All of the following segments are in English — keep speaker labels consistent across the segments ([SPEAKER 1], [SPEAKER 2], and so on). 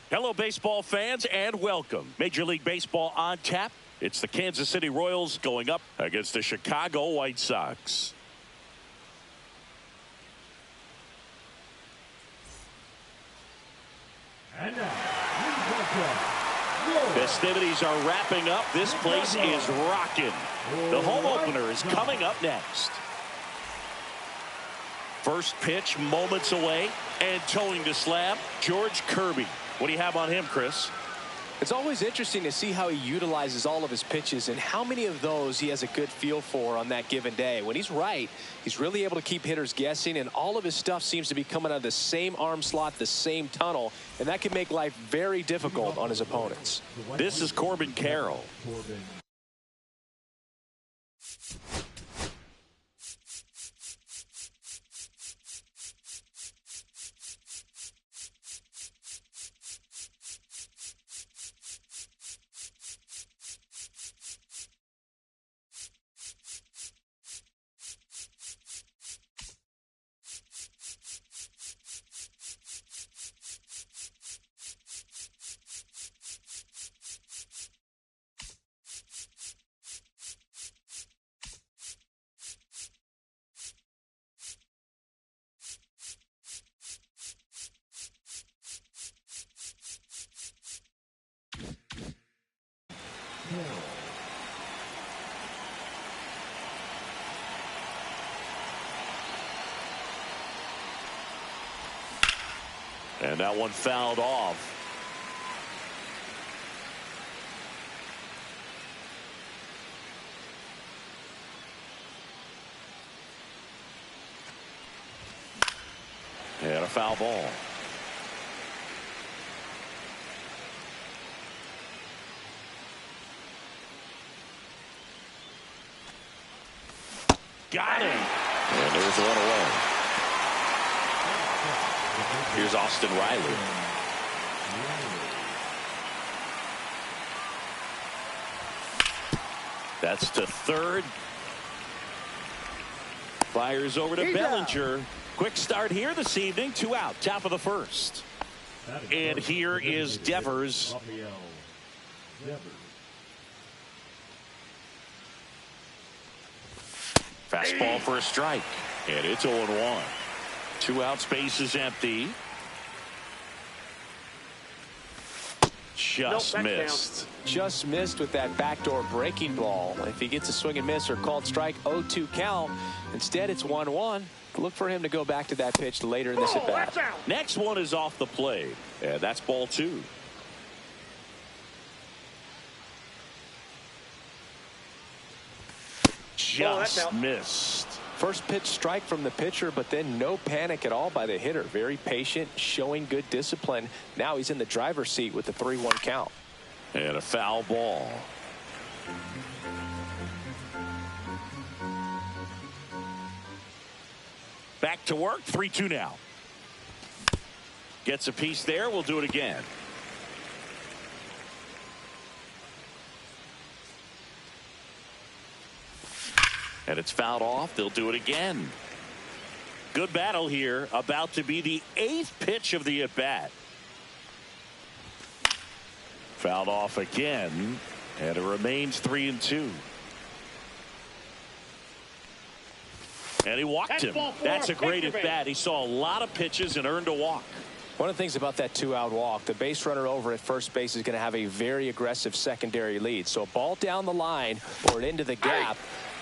[SPEAKER 1] Hello, baseball fans, and welcome. Major League Baseball on tap. It's the Kansas City Royals going up against the Chicago White Sox.
[SPEAKER 2] And now,
[SPEAKER 1] festivities are wrapping up. This place is rocking. The home opener is coming up next. First pitch moments away, and towing the slab, George Kirby. What do you have on him, Chris?
[SPEAKER 3] It's always interesting to see how he utilizes all of his pitches and how many of those he has a good feel for on that given day. When he's right, he's really able to keep hitters guessing, and all of his stuff seems to be coming out of the same arm slot, the same tunnel, and that can make life very difficult on his opponents.
[SPEAKER 1] This is Corbin Carroll. And that one fouled off. And a foul ball. Got him. And there's one away. Here's Austin Riley. That's to third. Fires over to Bellinger. Quick start here this evening. 2 out. Top of the first. And here is Devers. Fastball for a strike. And it's 0-1. 2 out, space is empty. Just missed.
[SPEAKER 3] Just missed with that backdoor breaking ball. If he gets a swing and miss or called strike, 0-2 count. Instead, it's 1-1. Look for him to go back to that pitch later in this at bat.
[SPEAKER 1] Next one is off the plate. And that's ball 2. Just missed.
[SPEAKER 3] First pitch strike from the pitcher, but then no panic at all by the hitter. Very patient, showing good discipline. Now he's in the driver's seat with the 3-1 count.
[SPEAKER 1] And a foul ball. Back to work. 3-2 now. Gets a piece there. We'll do it again. And it's fouled off. They'll do it again. Good battle here. About to be the 8th pitch of the at-bat. Fouled off again. And it remains 3-2. And he walked him. That's a great at-bat. He saw a lot of pitches and earned a walk.
[SPEAKER 3] One of the things about that 2-out walk, the base runner over at first base is going to have a very aggressive secondary lead. So a ball down the line or into the gap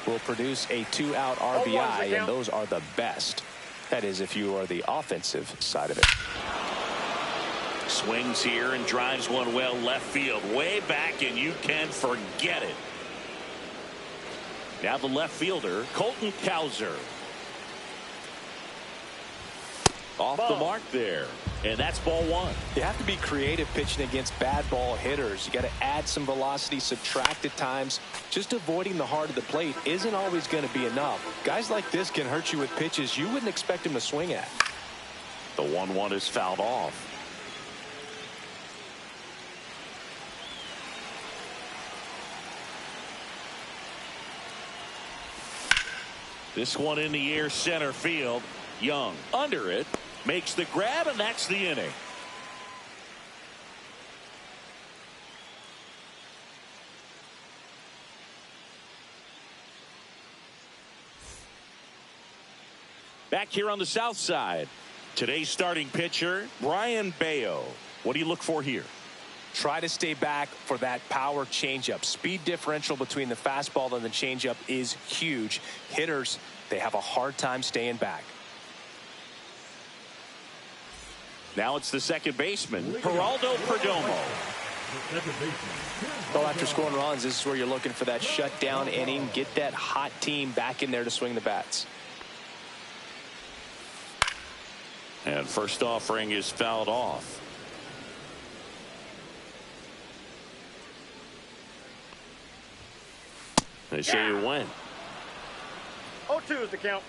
[SPEAKER 3] will produce a 2-out RBI, and those are the best. That is, if you are the offensive side of it.
[SPEAKER 1] Swings here and drives one well left field, way back, and you can forget it. Now the left fielder, Colton Cowser. Off the mark there, and that's ball one.
[SPEAKER 3] You have to be creative pitching against bad ball hitters. You got to add some velocity, subtract at times. Just avoiding the heart of the plate isn't always going to be enough. Guys like this can hurt you with pitches you wouldn't expect him to swing at.
[SPEAKER 1] The 1-1 is fouled off. This one in the air, center field. Young under it, makes the grab, and that's the inning. Back here on the south side, today's starting pitcher, Brian Bayo. What do you look for here?
[SPEAKER 3] Try to stay back for that power changeup. Speed differential between the fastball and the changeup is huge. Hitters, they have a hard time staying back.
[SPEAKER 1] Now it's the second baseman, Geraldo Perdomo.
[SPEAKER 3] Well, after scoring runs, this is where you're looking for that shutdown inning. Get that hot team back in there to swing the bats.
[SPEAKER 1] And first offering is fouled off. They say you win.
[SPEAKER 2] 0-2 is the count.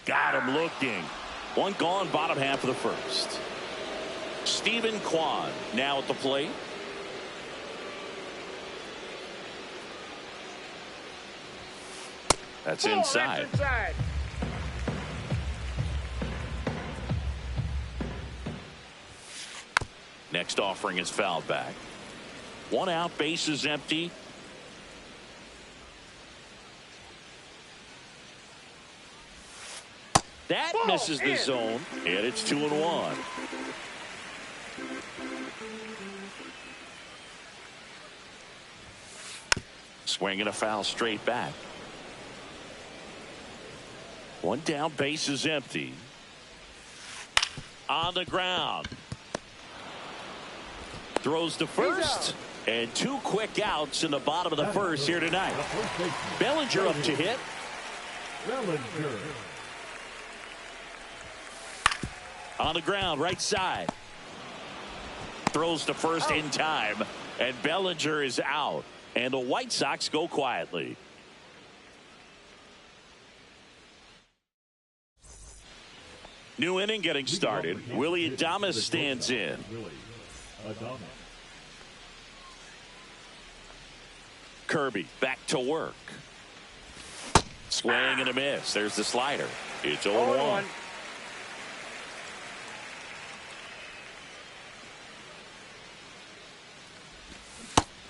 [SPEAKER 1] Got him looking. One gone, bottom half of the first. Stephen Kwan now at the plate. That's inside.
[SPEAKER 2] That's inside.
[SPEAKER 1] Next offering is fouled back. One out, base is empty. That misses the zone, and it's 2-1. Swinging a foul straight back. One down, base is empty. On the ground. Throws to first, and two quick outs in the bottom of the first here tonight. Bellinger up to hit. On the ground, right side. Throws to first in time, and Bellinger is out. And the White Sox go quietly. New inning getting started. Willie Adames stands in. Kirby back to work. Swing and a miss. There's the slider. It's 0-1.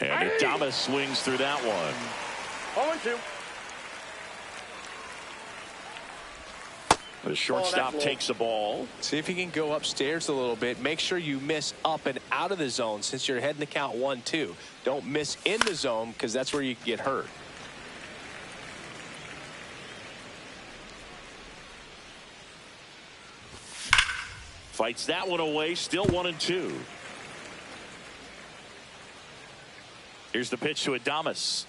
[SPEAKER 1] And Adames swings through that one.
[SPEAKER 2] 0-2.
[SPEAKER 1] The shortstop takes the ball.
[SPEAKER 3] See if you can go upstairs a little bit. Make sure you miss up and out of the zone since you're heading to count 1-2. Don't miss in the zone because that's where you can get hurt.
[SPEAKER 1] Fights that one away. Still 1-2. Here's the pitch to Adames.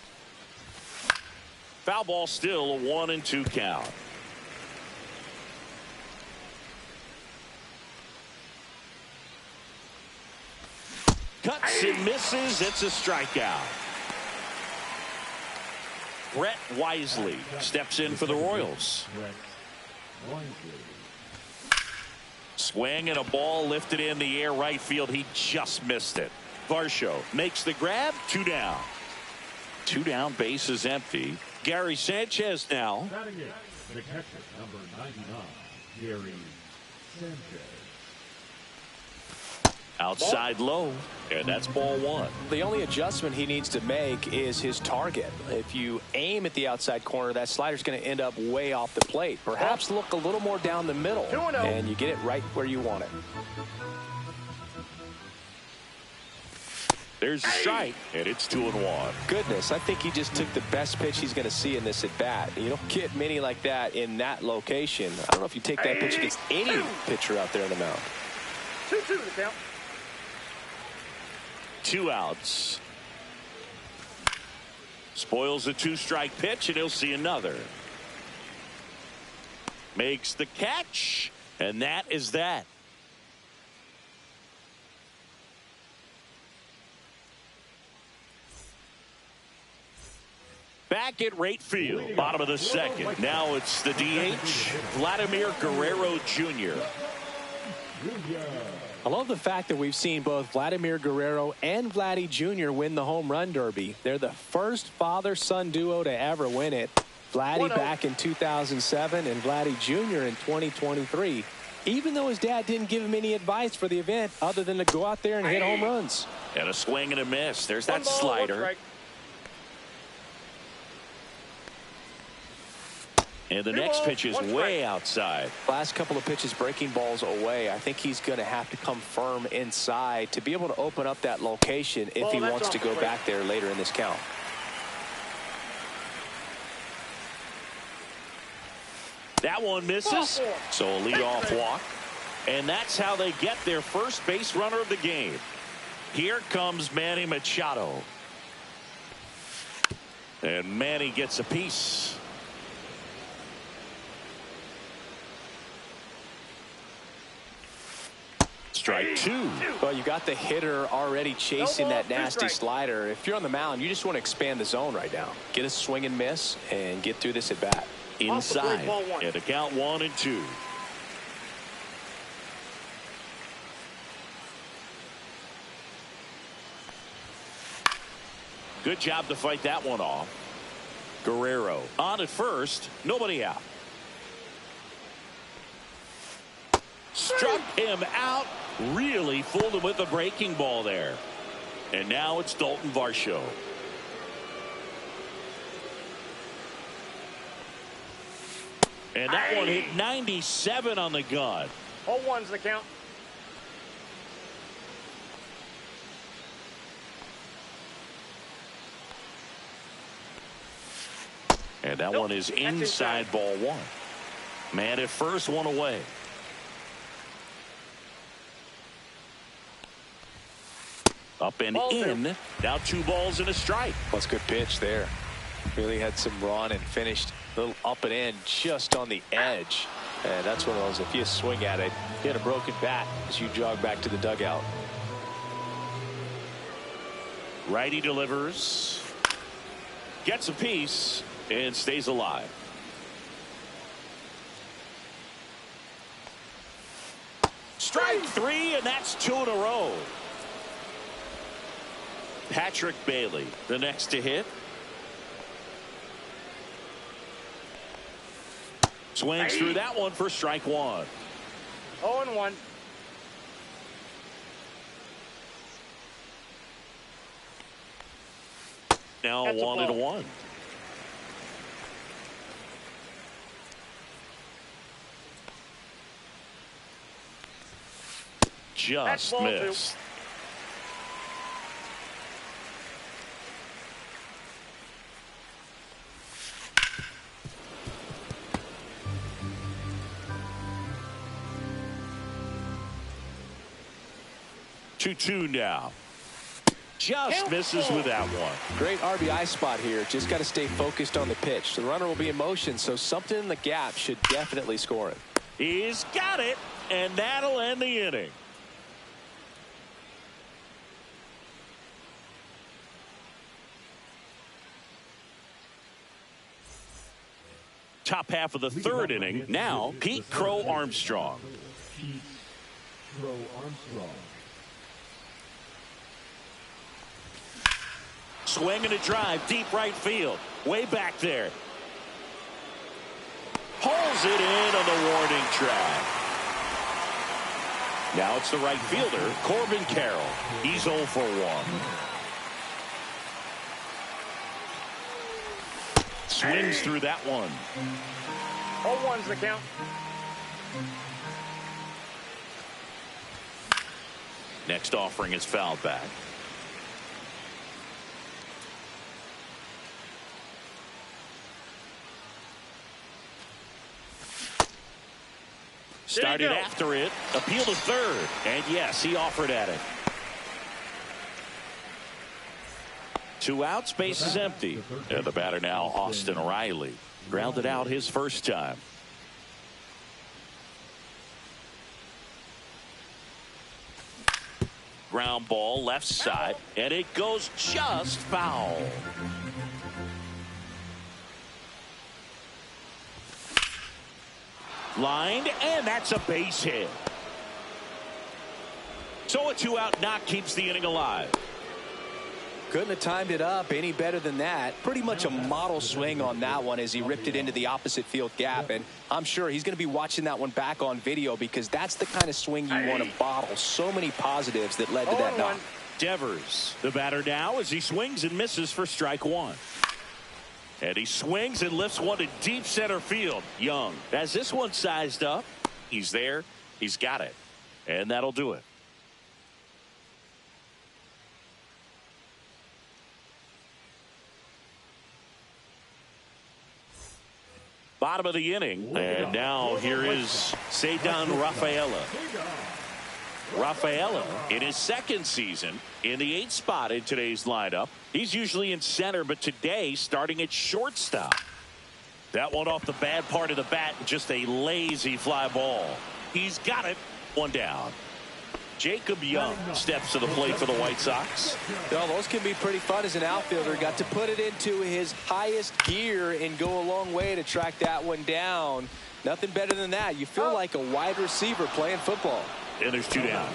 [SPEAKER 1] Foul ball, still a 1-2 count. Cuts and misses. It's a strikeout. Brett Wisely steps in for the Royals. Swing and a ball lifted in the air right field. He just missed it. Varsho makes the grab. 2 down. 2 down, base is empty. Gary Sanchez now.
[SPEAKER 4] The catcher, number 99, Gary Sanchez.
[SPEAKER 1] Outside low, and that's ball 1.
[SPEAKER 3] The only adjustment he needs to make is his target. If you aim at the outside corner, that slider's going to end up way off the plate. Perhaps look a little more down the middle, and you get it right where you want it.
[SPEAKER 1] There's a strike, and it's 2-1.
[SPEAKER 3] Goodness, I think he just took the best pitch he's going to see in this at bat. You don't get many like that in that location. I don't know if you take that pitch against any pitcher out there on the mound.
[SPEAKER 2] 2-2 the count.
[SPEAKER 1] 2 outs. Spoils a 2-strike pitch, and he'll see another. Makes the catch, and that is that. Back at right field, bottom of the second. Now it's the DH, Vladimir Guerrero Jr.
[SPEAKER 3] I love the fact that we've seen both Vladimir Guerrero and Vladdy Jr. win the home run derby. They're the first father-son duo to ever win it. Vladdy back in 2007 and Vladdy Jr. in 2023. Even though his dad didn't give him any advice for the event other than to go out there and hit home runs.
[SPEAKER 1] And a swing and a miss. There's that slider. And the next pitch is way outside.
[SPEAKER 3] Last couple of pitches breaking balls away. I think he's going to have to come firm inside to be able to open up that location if he wants to go back there later in this count.
[SPEAKER 1] That one misses. So a leadoff walk. And that's how they get their first base runner of the game. Here comes Manny Machado. And Manny gets a piece. Strike 2.
[SPEAKER 3] Well, you got the hitter already chasing that nasty slider. If you're on the mound, you just want to expand the zone right now. Get a swing and miss and get through this at bat.
[SPEAKER 1] Inside. And the count 1-2. Good job to fight that one off. Guerrero on at first. Nobody out. Struck him out. Really fooled him with the breaking ball there. And now it's Dalton Varsho. And that one hit 97 on the gun.
[SPEAKER 2] 0-1's the count.
[SPEAKER 1] And that one is inside, ball 1. Man at first, one away. Up and in. Now 2 balls and a strike.
[SPEAKER 3] That's a good pitch there. Really had some run and finished a little up and in just on the edge. And that's one of those, if you swing at it, you hit a broken bat as you jog back to the dugout.
[SPEAKER 1] Righty delivers. Gets a piece and stays alive. Strike 3, and that's 2 in a row. Patrick Bailey, the next to hit. Swings through that one for strike 1.
[SPEAKER 2] 0-1.
[SPEAKER 1] Now 1-1. Just missed. Two now. Just misses with that one.
[SPEAKER 3] Great RBI spot here. Just got to stay focused on the pitch. The runner will be in motion, so something in the gap should definitely score him.
[SPEAKER 1] He's got it, and that'll end the inning. Top half of the third inning. Now, Pete Crow Armstrong.
[SPEAKER 4] Pete Crow Armstrong.
[SPEAKER 1] Swing and a drive, deep right field. Way back there. Pulls it in on the warning track. Now it's the right fielder, Corbin Carroll. He's 0 for 1. Swings through that one.
[SPEAKER 2] 0-1's the count.
[SPEAKER 1] Next offering is fouled back. Started after it. Appeal to third. And yes, he offered at it. 2 outs, base is empty. And the batter now, Austin Riley. Grounded out his first time. Ground ball left side, and it goes just foul. Lined, and that's a base hit. So a 2-out knock keeps the inning alive.
[SPEAKER 3] Couldn't have timed it up any better than that. Pretty much a model swing on that one as he ripped it into the opposite field gap. And I'm sure he's going to be watching that one back on video because that's the kind of swing you want to bottle. So many positives that led to that knock.
[SPEAKER 1] Devers, the batter now, as he swings and misses for strike one. And he swings and lifts one to deep center field. Young has this one sized up. He's there. He's got it. And that'll do it. Bottom of the inning, and now here is Ceddanne Rafaela. Rafaela in his second season in the 8th spot in today's lineup. He's usually in center, but today starting at shortstop. That one off the bad part of the bat, just a lazy fly ball. He's got it. One down. Jacob Young steps to the plate for the White Sox.
[SPEAKER 3] Well, those can be pretty fun as an outfielder. Got to put it into his highest gear and go a long way to track that one down. Nothing better than that. You feel like a wide receiver playing football.
[SPEAKER 1] And there's 2 down.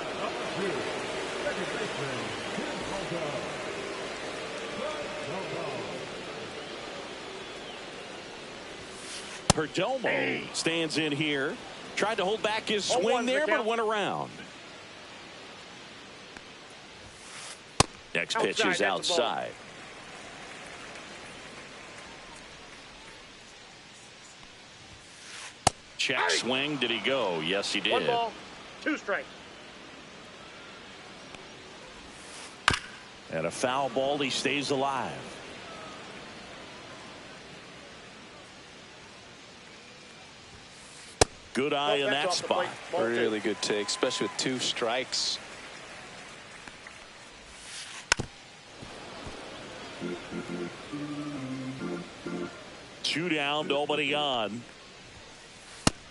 [SPEAKER 1] Perdomo stands in here. Tried to hold back his swing there, but went around. Next pitch is outside. Check swing. Did he go? Yes, he did.
[SPEAKER 2] 1 ball, 2 strikes.
[SPEAKER 1] And a foul ball. He stays alive. Good eye in that spot.
[SPEAKER 3] Really good take, especially with 2 strikes.
[SPEAKER 1] Two down, nobody on.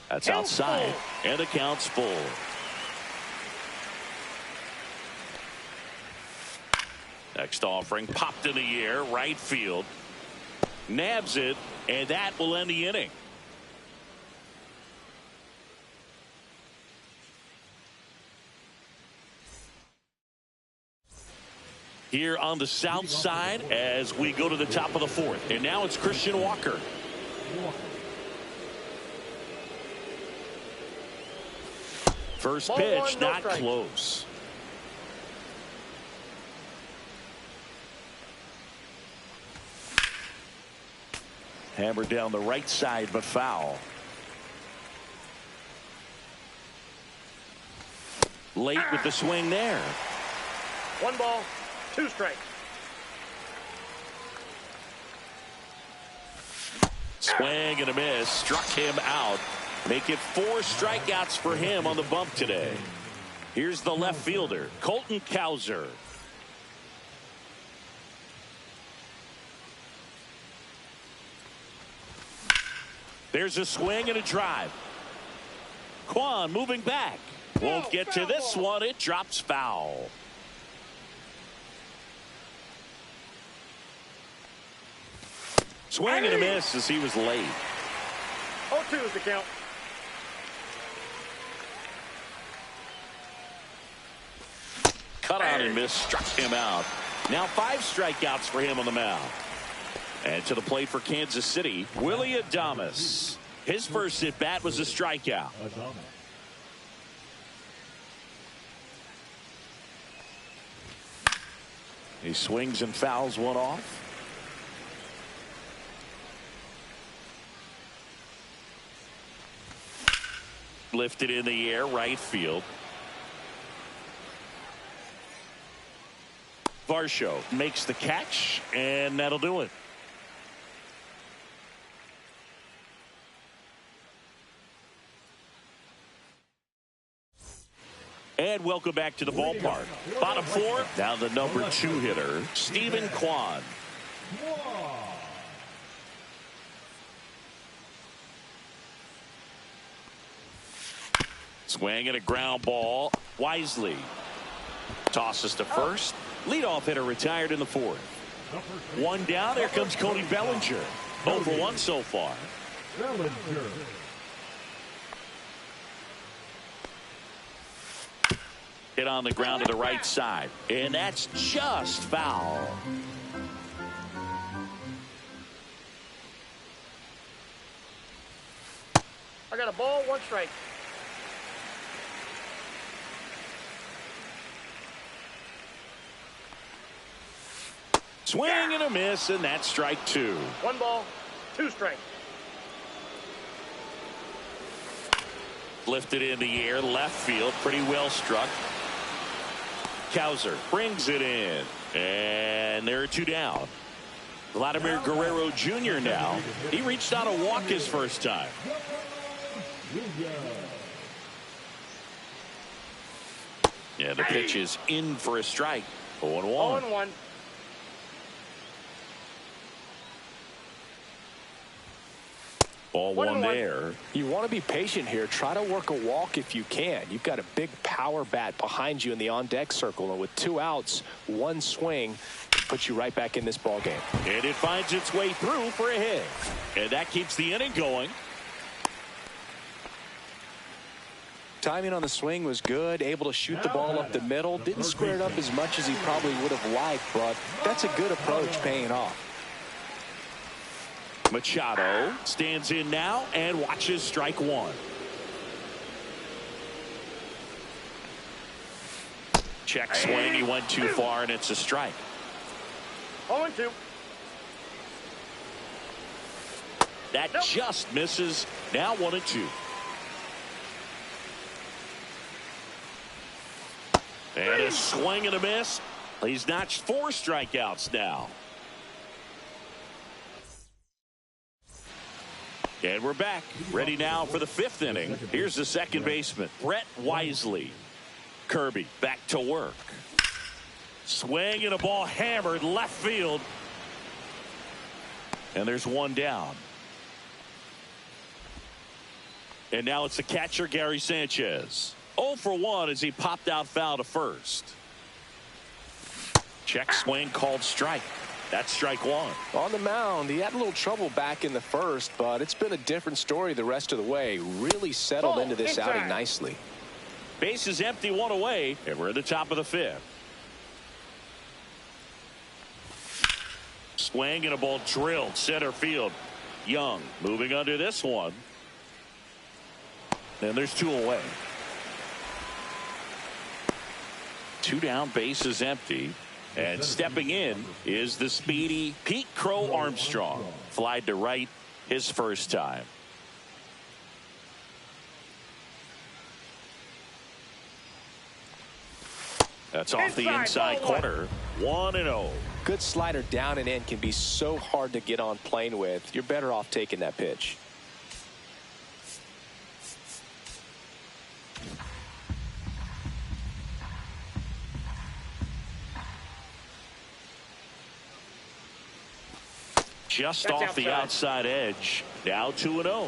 [SPEAKER 1] That's outside, and the count's full. Next offering popped in the air, right field. Nabs it, and that will end the inning. Here on the south side as we go to the top of the 4th. And now it's Christian Walker. First pitch, not close. Hammered down the right side, but foul. Late with the swing there.
[SPEAKER 2] 1 ball, 2 strikes.
[SPEAKER 1] Swing and a miss. Struck him out. Make it 4 strikeouts for him on the bump today. Here's the left fielder, Colton Cowser. There's a swing and a drive. Kwan moving back. Won't get to this one. It drops foul. Swing and a miss as he was late.
[SPEAKER 2] 0-2 is the count.
[SPEAKER 1] Cut out and miss, struck him out. Now 5 strikeouts for him on the mound. And to the plate for Kansas City, Willie Adames. His first at bat was a strikeout. He swings and fouls one off. Lifted in the air, right field. Varsho makes the catch, and that'll do it. And welcome back to the ballpark. Bottom four, now the number 2 hitter, Stephen Kwan. Swing and a ground ball. Wisely tosses to first. Leadoff hitter retired in the 4th. 1 down. Here comes Cody Bellinger. 0 for 1 so far. Hit on the ground to the right side. And that's just foul.
[SPEAKER 2] I got a ball, 1 strike.
[SPEAKER 1] Swing and a miss, and that's strike 2.
[SPEAKER 2] 1 ball, 2 strikes.
[SPEAKER 1] Lifted in the air, left field, pretty well struck. Cowser brings it in, and there are 2 down. Vladimir Guerrero Jr. now. He reached out a walk his first time. Yeah, the pitch is in for a strike. 0-1.
[SPEAKER 2] 0-1.
[SPEAKER 1] Ball 1 there.
[SPEAKER 3] You want to be patient here. Try to work a walk if you can. You've got a big power bat behind you in the on-deck circle, and with 2 outs, 1 swing puts you right back in this ball game.
[SPEAKER 1] And it finds its way through for a hit. And that keeps the inning going.
[SPEAKER 3] Timing on the swing was good, able to shoot the ball up the middle. Didn't square it up as much as he probably would have liked, but that's a good approach paying off.
[SPEAKER 1] Machado stands in now and watches strike 1. Check swing. He went too far, and it's a strike.
[SPEAKER 2] 0-2.
[SPEAKER 1] That just misses. Now 1-2. And a swing and a miss. He's notched 4 strikeouts now. And we're back. Ready now for the 5th inning. Here's the second baseman, Brett Wisely. Kirby back to work. Swing and a ball hammered left field. And there's 1 down. And now it's the catcher, Gary Sanchez. 0 for 1 as he popped out foul to first. Check swing called strike. That's strike 1.
[SPEAKER 3] On the mound, he had a little trouble back in the 1st, but it's been a different story the rest of the way. Really settled into this outing nicely.
[SPEAKER 1] Base is empty, 1 away, and we're at the top of the 5th. Swing and a ball drilled center field. Young moving under this one. And there's 2 away. 2 down, base is empty. And stepping in is the speedy Pete Crow Armstrong. Flied to right his first time. That's off the inside corner. 1-0.
[SPEAKER 3] Good slider down and in can be so hard to get on plane with. You're better off taking that pitch.
[SPEAKER 1] Just off the outside edge. Now 2-0.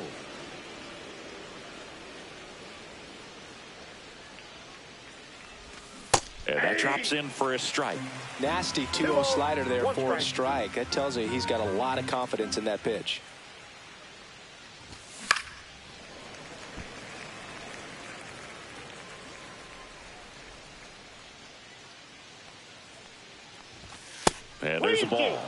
[SPEAKER 1] And that drops in for a strike.
[SPEAKER 3] Nasty 2-0 slider there for a strike. That tells you he's got a lot of confidence in that pitch.
[SPEAKER 1] And there's a ball.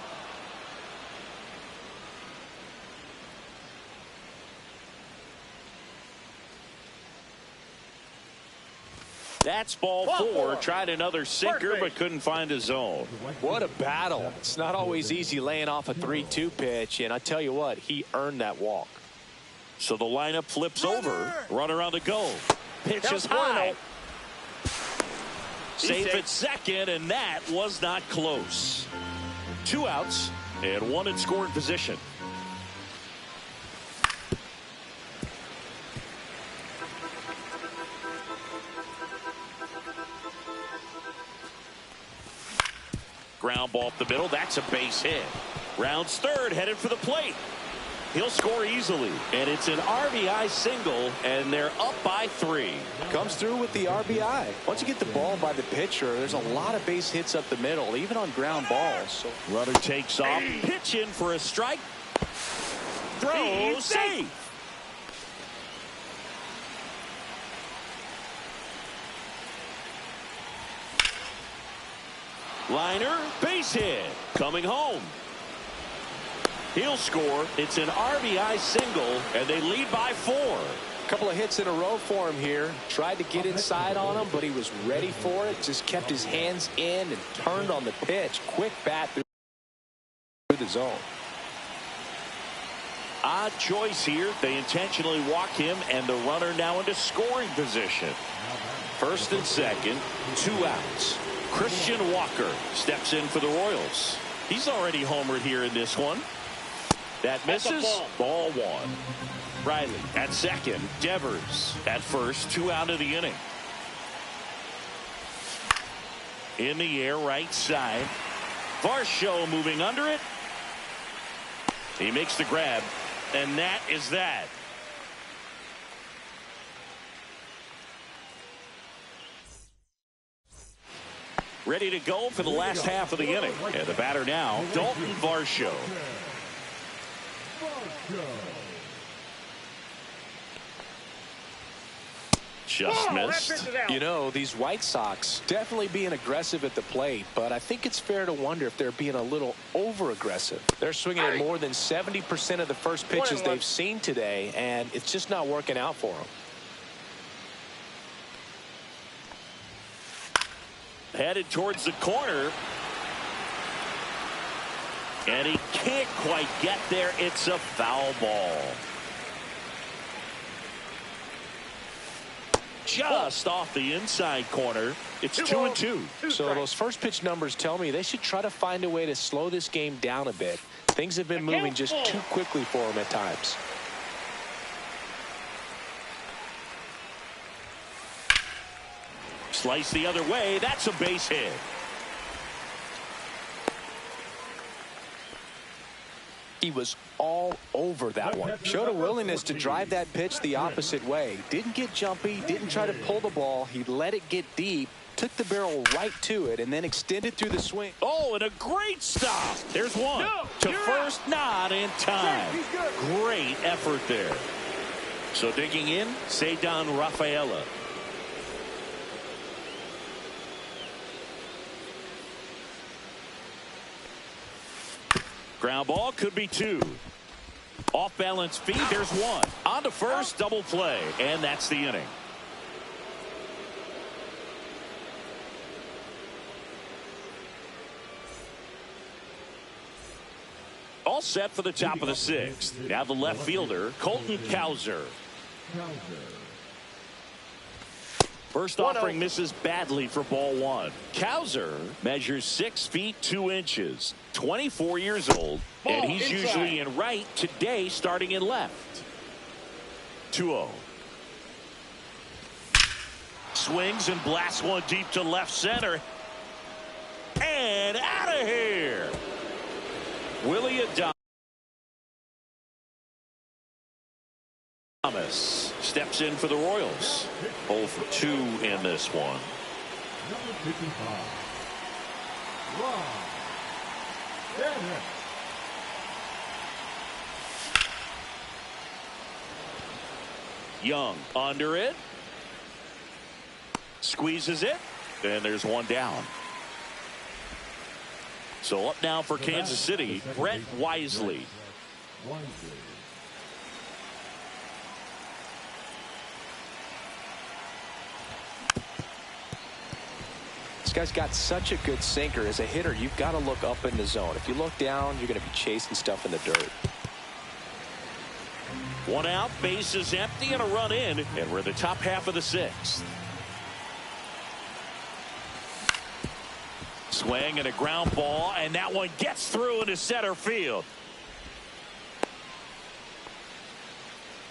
[SPEAKER 1] That's ball 4. Tried another sinker, but couldn't find a zone.
[SPEAKER 3] What a battle. It's not always easy laying off a 3-2 pitch, and I tell you what, he earned that walk.
[SPEAKER 1] So the lineup flips over. Runner on the go. Pitch is high. Safe at second, and that was not close. 2 outs and 1 in scoring position. Ground ball up the middle. That's a base hit. Rounds third, headed for the plate. He'll score easily, and it's an RBI single, and they're up by 3.
[SPEAKER 3] Comes through with the RBI. Once you get the ball by the pitcher, there's a lot of base hits up the middle, even on ground balls. So
[SPEAKER 1] runner takes off, pitch in for a strike. Throw, safe. Liner, base hit, coming home. He'll score. It's an RBI single, and they lead by 4.
[SPEAKER 3] A couple of hits in a row for him here. Tried to get inside on him, but he was ready for it. Just kept his hands in and turned on the pitch. Quick bat through the zone.
[SPEAKER 1] Odd choice here. They intentionally walk him, and the runner now into scoring position. First and second, 2 outs. Christian Walker steps in for the Royals. He's already homered here in this one. That misses. Ball 1. Riley at second. Devers at first. 2 out of the inning. In the air, right side. Varsho moving under it. He makes the grab, and that is that. Ready to go for the last half of the inning. And the batter now, Dalton Varsho. Just missed.
[SPEAKER 3] You know, these White Sox definitely being aggressive at the plate, but I think it's fair to wonder if they're being a little over-aggressive. They're swinging at more than 70% of the first pitches they've seen today, and it's just not working out for them.
[SPEAKER 1] Headed towards the corner. And he can't quite get there. It's a foul ball. Just off the inside corner. It's 2-2.
[SPEAKER 3] So those first pitch numbers tell me they should try to find a way to slow this game down a bit. Things have been moving just too quickly for them at times.
[SPEAKER 1] Slice the other way. That's a base hit.
[SPEAKER 3] He was all over that one. Showed a willingness to drive that pitch the opposite way. Didn't get jumpy, didn't try to pull the ball. He let it get deep, took the barrel right to it, and then extended through the swing.
[SPEAKER 1] Oh, and a great stop. There's one. To first, not in time. Great effort there. So digging in, Ceddanne Rafaela. Ground ball could be 2. Off balance feet. There's 1. On to first, double play, and that's the inning. All set for the top of the 6th. Now the left fielder, Colton Cowser. First offering misses badly for ball 1. Cowser measures 6 feet 2 inches, 24 years old, and he's usually in right, today starting in left. 2-0. Swings and blasts one deep to left center. And out of here. Willie Thomas steps in for the Royals. 0 for 2 in this one.
[SPEAKER 4] Number 55. Ron Bennett.
[SPEAKER 1] Young under it. Squeezes it. And there's one down. So up now for Kansas City, Brett Wisely.
[SPEAKER 3] This guy's got such a good sinker. As a hitter, you've got to look up in the zone. If you look down, you're going to be chasing stuff in the dirt.
[SPEAKER 1] 1 out, base is empty, and a run in, and we're in the top half of the 6th. Swing and a ground ball, and that one gets through into center field.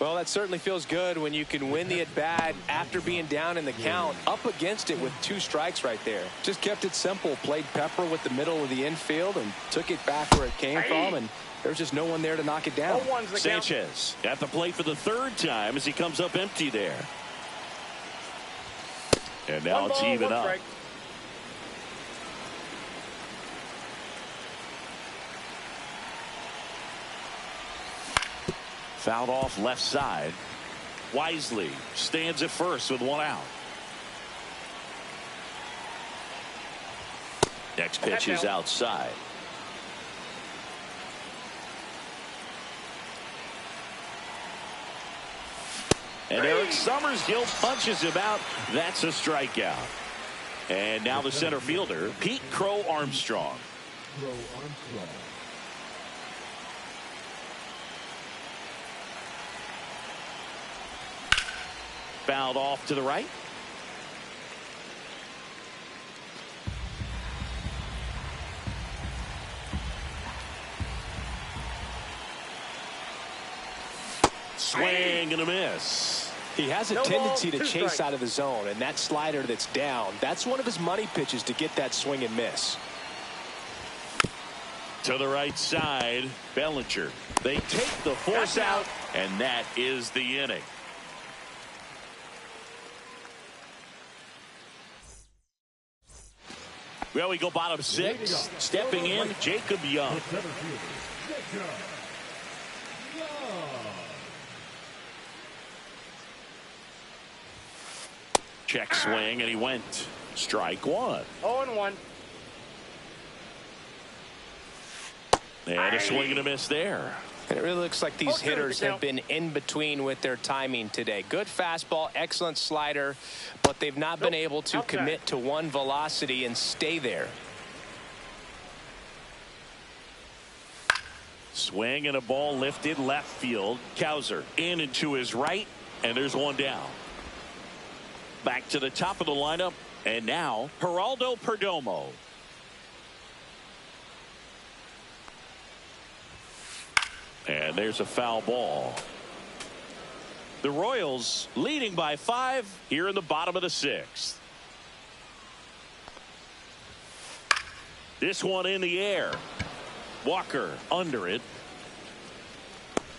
[SPEAKER 3] Well, that certainly feels good when you can win the at-bat after being down in the count, up against it with 2 strikes right there. Just kept it simple, played pepper with the middle of the infield and took it back where it came from, and there's just no one there to knock it down.
[SPEAKER 1] Sanchez at the plate for the 3rd time as he comes up empty there. And now it's even up. Fouled off left side. Wisely stands at first with 1 out. Next pitch is outside. And Eric Summersgill punches him out. That's a strikeout. And now the center fielder, Pete Crow Armstrong. Fouled off to the right. Swing and a miss.
[SPEAKER 3] He has a tendency to chase out of the zone, and that slider that's down, that's one of his money pitches to get that swing and miss.
[SPEAKER 1] To the right side, Bellinger. They take the force out, and that is the inning. Well, we go bottom 6. Stepping in, Jacob Young. Check swing, and he went. Strike 1.
[SPEAKER 2] 0-1.
[SPEAKER 1] And a swing and a miss there.
[SPEAKER 3] And it really looks like these hitters have been in between with their timing today. Good fastball, excellent slider, but they've not been able to commit to one velocity and stay there.
[SPEAKER 1] Swing and a ball lifted left field. Cowser in and to his right, and there's 1 down. Back to the top of the lineup, and now Geraldo Perdomo. And there's a foul ball. The Royals leading by 5 here in the bottom of the 6th. This one in the air. Walker under it.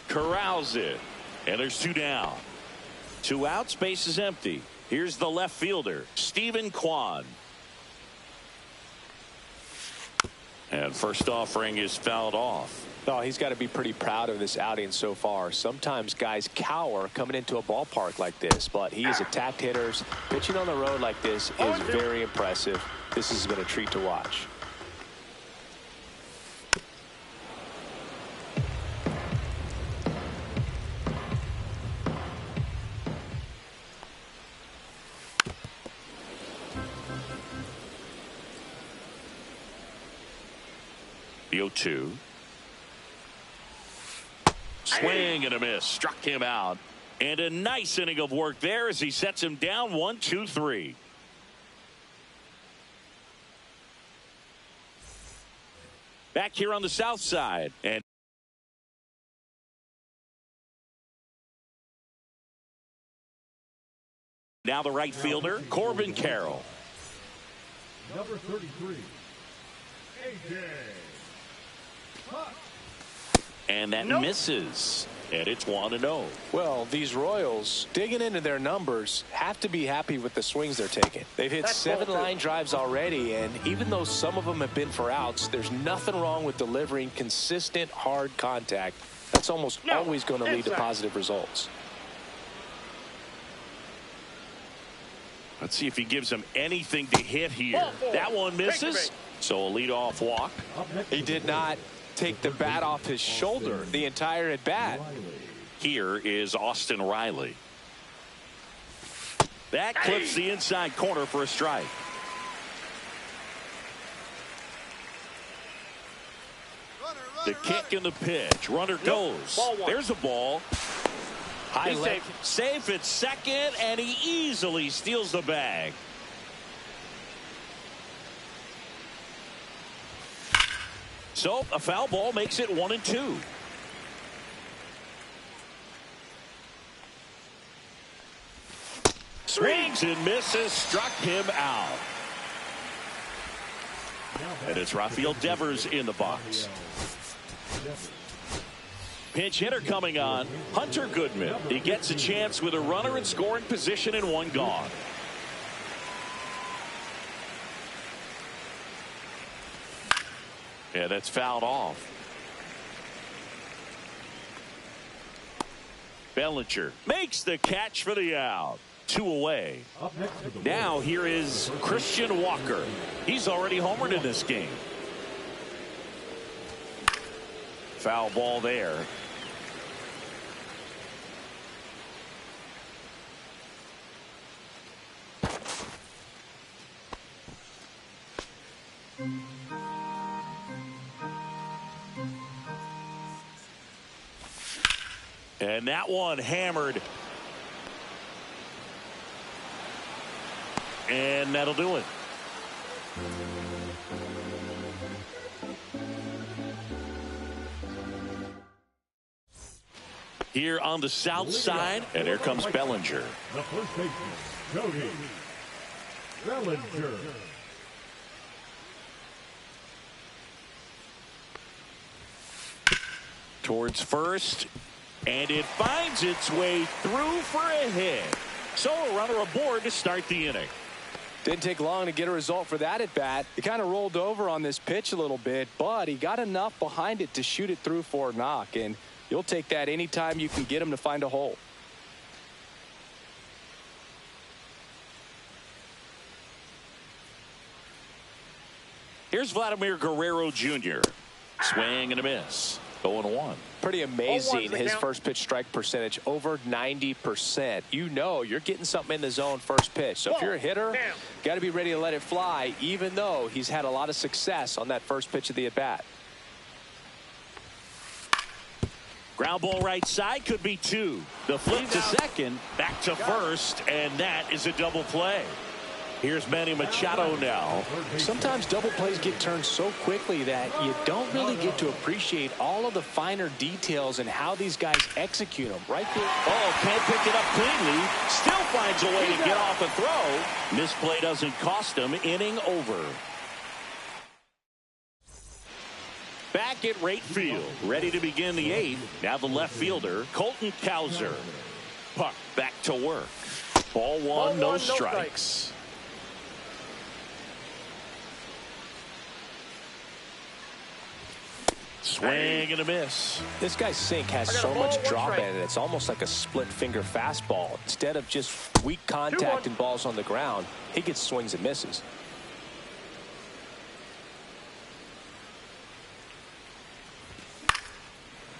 [SPEAKER 1] Corrals it. And there's 2 down. 2 outs, base is empty. Here's the left fielder, Stephen Kwan. And first offering is fouled off.
[SPEAKER 3] Oh, he's got to be pretty proud of this outing so far. Sometimes guys cower coming into a ballpark like this, but he has attacked hitters. Pitching on the road like this is very impressive. This has been a treat to watch.
[SPEAKER 1] The 0-2. Swing and a miss. Struck him out. And a nice inning of work there as he sets him down 1-2-3. Back here on the south side. And now the right fielder, Corbin Carroll.
[SPEAKER 4] Number 33, AJ.
[SPEAKER 1] And that misses. And it's 1-0.
[SPEAKER 3] Well, these Royals, digging into their numbers, have to be happy with the swings they're taking. They've hit 7 line drives already, and even though some of them have been for outs, there's nothing wrong with delivering consistent, hard contact. That's almost always going to lead to positive results.
[SPEAKER 1] Let's see if he gives him anything to hit here. That one misses. So a leadoff walk.
[SPEAKER 3] He did not take the bat off his shoulder the entire at bat.
[SPEAKER 1] Here is Austin Riley. That clips the inside corner for a strike. The kick and the pitch. Runner goes. There's a ball. High left. Safe at second, and he easily steals the bag. So a foul ball makes it 1-2. Swings and misses, struck him out. And it's Rafael Devers in the box. Pinch hitter coming on, Hunter Goodman. He gets a chance with a runner in scoring position and one gone. Yeah, that's fouled off. Bellinger makes the catch for the out. 2 away. Now here is Christian Walker. He's already homered in this game. Foul ball there. And that one hammered. And that'll do it. Here on the south side, and here comes Bellinger.
[SPEAKER 4] The first baseman, Cody Bellinger.
[SPEAKER 1] Towards first, and it finds its way through for a hit. So a runner aboard to start the inning.
[SPEAKER 3] Didn't take long to get a result for that at bat. He kind of rolled over on this pitch a little bit, but he got enough behind it to shoot it through for a knock, and you'll take that anytime you can get him to find a hole.
[SPEAKER 1] Here's Vladimir Guerrero Jr. Swing and a miss. 0-1.
[SPEAKER 3] Pretty amazing, his first pitch strike percentage, over 90%. You know you're getting something in the zone first pitch. So if you're a hitter, got to be ready to let it fly, even though he's had a lot of success on that first pitch of the at-bat.
[SPEAKER 1] Ground ball right side, could be 2. The flip to second, back to first, and that is a double play. Here's Manny Machado now.
[SPEAKER 3] Sometimes double plays get turned so quickly that you don't really get to appreciate all of the finer details and how these guys execute them. Right there.
[SPEAKER 1] Oh, can't pick it up cleanly. Still finds a way to get off a throw. Misplay doesn't cost him. Inning over. Back at right field, ready to begin the 8th. Now the left fielder, Colton Cowser. Puck back to work. Ball one, no strikes. Swing and a miss.
[SPEAKER 3] This guy's sink has so much drop in it. It's almost like a split finger fastball. Instead of just weak contact and balls on the ground, he gets swings and misses.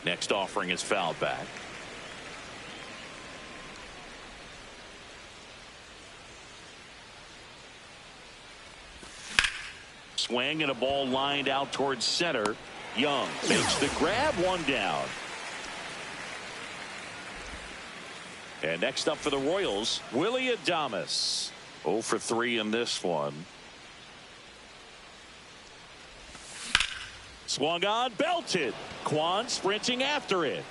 [SPEAKER 1] Next offering is fouled back. Swing and a ball lined out towards center. Young makes the grab, one down. And next up for the Royals, Willie Adames. 0 for 3 in this one. Swung on, belted. Kwan sprinting after it.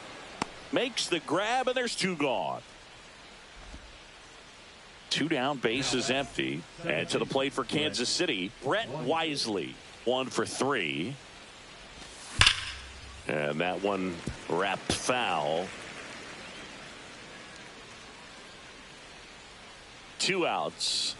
[SPEAKER 1] Makes the grab, and there's 2 gone. 2 down, base is empty. And to the plate for Kansas City, Brett Wisely. 1 for 3. And that one wrapped foul. 2 outs.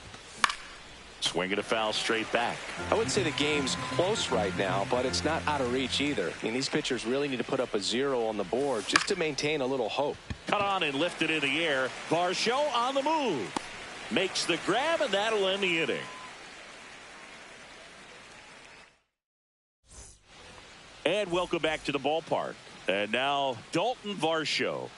[SPEAKER 1] Swinging a foul straight back.
[SPEAKER 3] I wouldn't say the game's close right now, but it's not out of reach either. I mean, these pitchers really need to put up a 0 on the board just to maintain a little hope.
[SPEAKER 1] Cut on and lifted in the air. Varsho on the move. Makes the grab, and that'll end the inning. And welcome back to the ballpark. And now Dalton Varsho.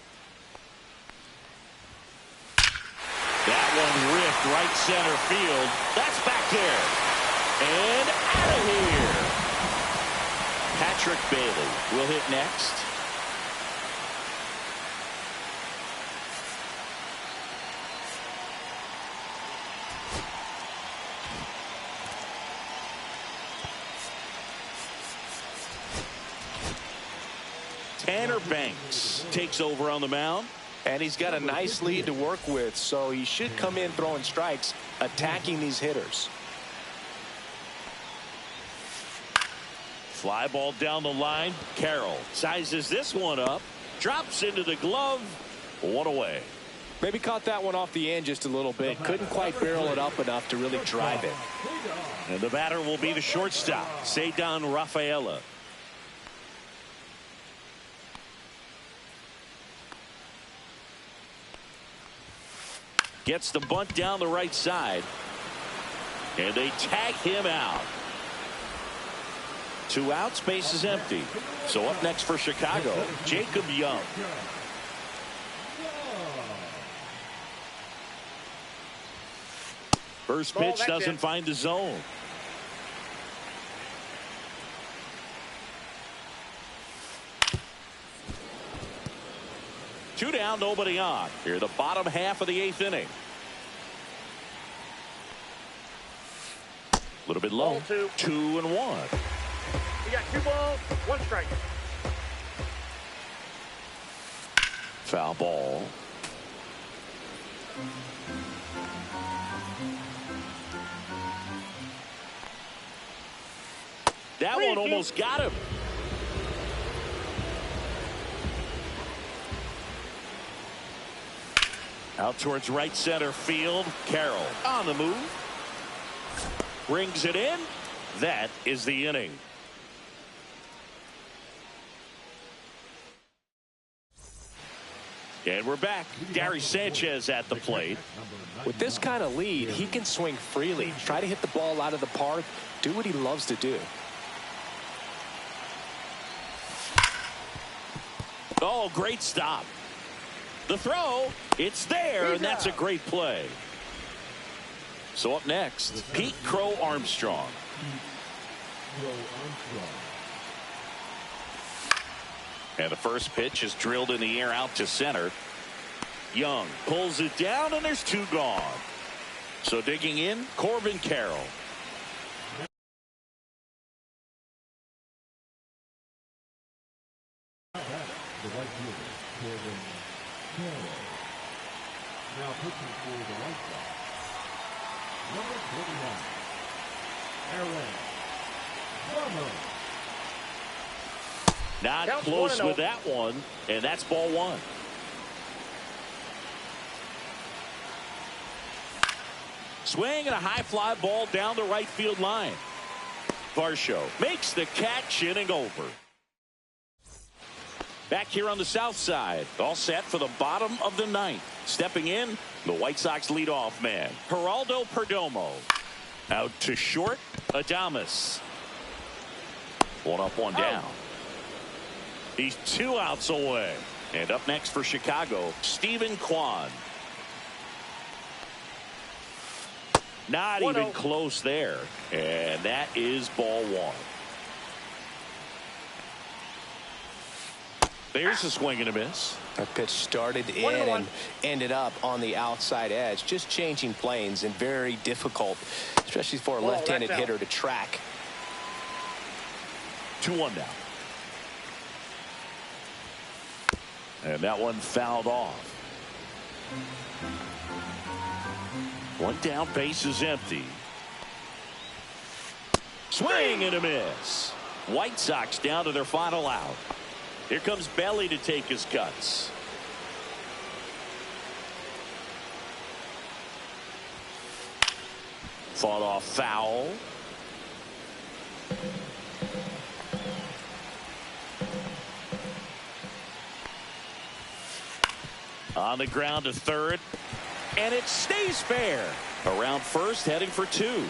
[SPEAKER 1] That one ripped right center field. That's back there. And out of here. Patrick Bailey will hit next. Tanner Banks takes over on the mound.
[SPEAKER 3] And he's got a nice lead to work with, so he should come in throwing strikes, attacking these hitters.
[SPEAKER 1] Fly ball down the line. Carroll sizes this one up, drops into the glove. One away.
[SPEAKER 3] Maybe caught that one off the end just a little bit. Couldn't quite barrel it up enough to really drive it.
[SPEAKER 1] And the batter will be the shortstop, Ceddanne Rafaela. Gets the bunt down the right side. And they tag him out. 2 outs, base is empty. So up next for Chicago, Jacob Young. First pitch doesn't find the zone. Two down, nobody on. Here, the bottom half of the 8th inning. A little bit low. 2-1.
[SPEAKER 2] You got 2 balls, 1 strike.
[SPEAKER 1] Foul ball. That one almost got him. Out towards right center field. Carroll on the move. Brings it in. That is the inning. And we're back. Gary Sanchez at the plate.
[SPEAKER 3] With this kind of lead, he can swing freely. Try to hit the ball out of the park. Do what he loves to do.
[SPEAKER 1] Oh, great stop. The throw, it's there, and that's a great play. So up next, Pete Crow Armstrong. And the first pitch is drilled in the air out to center. Young pulls it down, and there's 2 gone. So digging in, Corbin Carroll.
[SPEAKER 4] The right fielder, Corbin Carroll. Now pitching for the White Sox, number 49, Aaron Ramos.
[SPEAKER 1] Not close with that one, and that's ball 1. Swing and a high fly ball down the right field line. Varsho makes the catch, inning over. Back here on the south side, all set for the bottom of the 9th. Stepping in, the White Sox leadoff man, Geraldo Perdomo. Out to short, Adames. 1 up, 1 down. He's 2 outs away. And up next for Chicago, Stephen Kwan. Not even close there. And that is ball 1. There's a swing and a miss.
[SPEAKER 3] That pitch started in and ended up on the outside edge. Just changing planes and very difficult, especially for a left-handed hitter to track.
[SPEAKER 1] 2-1 now. And that one fouled off. 1 down, base is empty. Swing and a miss. White Sox down to their final out. Here comes Belly to take his cuts. Fought off foul. On the ground to third. And it stays fair. Around first, heading for 2.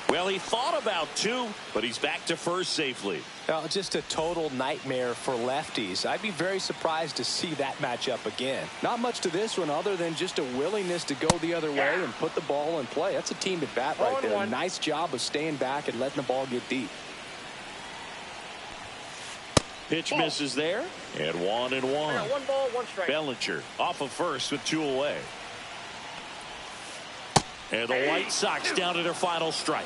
[SPEAKER 1] Well, he thought about 2, but he's back to first safely.
[SPEAKER 3] Well, just a total nightmare for lefties. I'd be very surprised to see that matchup again. Not much to this one other than just a willingness to go the other way and put the ball in play. That's a team at bat right there. Nice job of staying back and letting the ball get deep.
[SPEAKER 1] Pitch misses there, and 1-1.
[SPEAKER 2] 1 ball, 1 strike.
[SPEAKER 1] Bellinger off of first with 2 away. And the White Sox down to their final strike.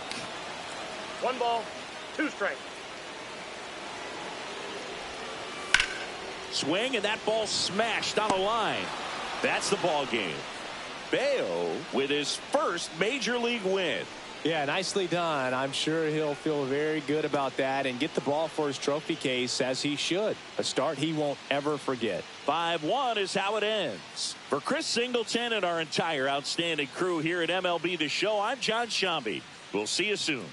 [SPEAKER 2] 1 ball, 2 strikes.
[SPEAKER 1] Swing, and that ball smashed on a line. That's the ball game. Bello with his first major league win.
[SPEAKER 3] Yeah, nicely done. I'm sure he'll feel very good about that and get the ball for his trophy case, as he should. A start he won't ever forget.
[SPEAKER 1] 5-1 is how it ends. For Chris Singleton and our entire outstanding crew here at MLB The Show, I'm John Shambi. We'll see you soon.